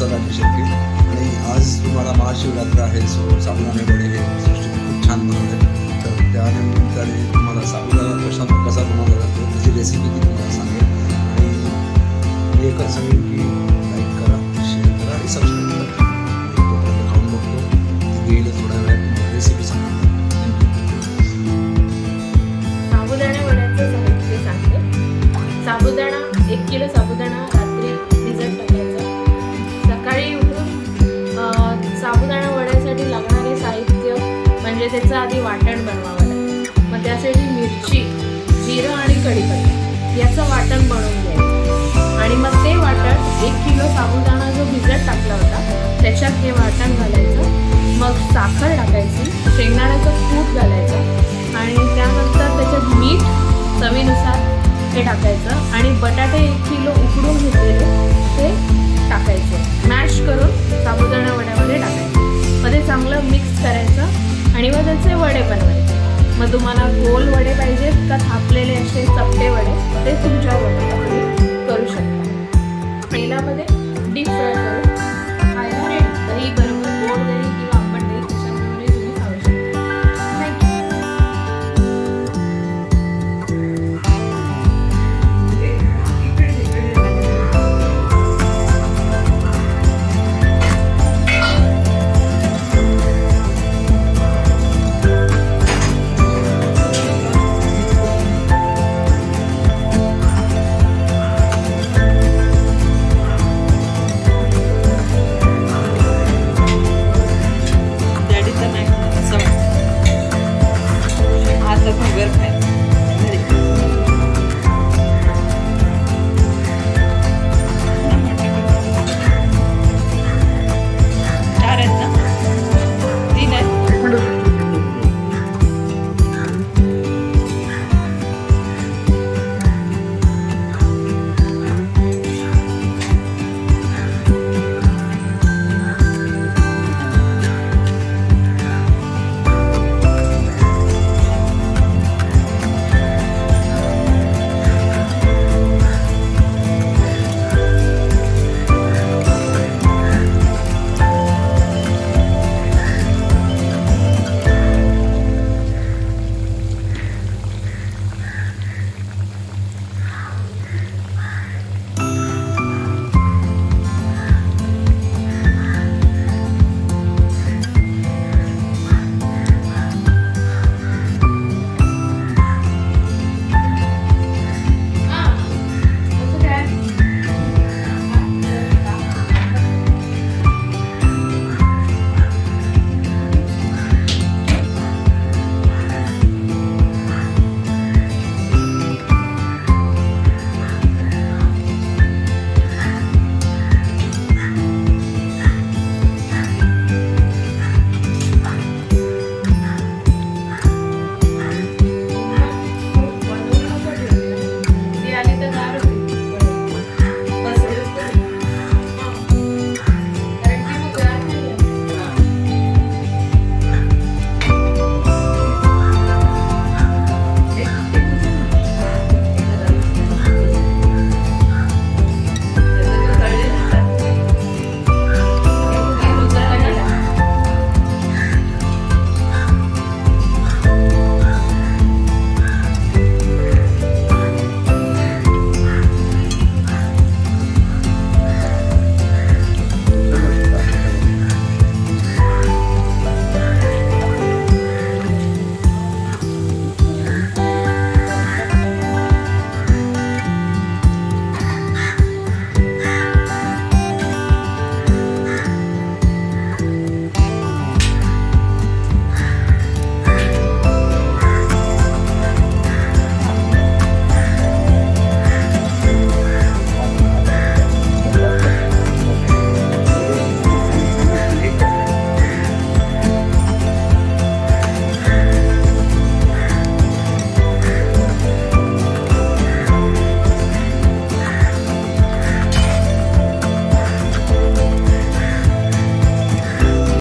असतात आणि शक्य. आणि आज तुम्हाला महाशिवरात्र आहे, सो साबुदाणे वडे हे सृष्टी खूप छान बनवले. तर त्यानिमित्ताने तुम्हाला साबुदाणा कसा बनवला जातो त्याची रेसिपी ती तुम्हाला सांगेल. आणि मी एकच सांगेन की लाईक करा, शेअर करा आणि सबस्क्राईब करा. आणि तोपर्यंत खाऊन बघतो, येईल थोड्या वेळात तुम्हाला रेसिपी सांगतो. साबुदाणा वड्याचं साहित्य सांगते. साबुदाणा 1 किलो साबुदाणा रात्री भिजत टाकायचा. सकाळी उठून साबुदाणा वड्यासाठी लागणारे साहित्य म्हणजे त्याचं आधी वाटण बनवावं लागतं. मग त्यासाठी मिरची, जिरं आणि कढीपत्ता याचं वाटण बनवून घ्यायचं. आणि मग ते वाटण 1 किलो साबुदाणा जो भिजत टाकला होता त्याच्यात हे वाटण घालायचं. मग साखर टाकायची, शेंगदाण्याचं कूट घालायचं आणि त्यानंतर त्याच्यात मीठ चवीनुसार हे टाकायचं. आणि बटाटे 1 किलो उकडून घेतलेले ते टाकायचे. मॅश करून साबुदाणा वड्यामध्ये टाकायचं. मग ते चांगलं मिक्स करायचं आणि मग त्याचे वडे बनवायचे. मग तुम्हाला गोल वडे पाहिजेत का थापलेले असे चपटे वडे ते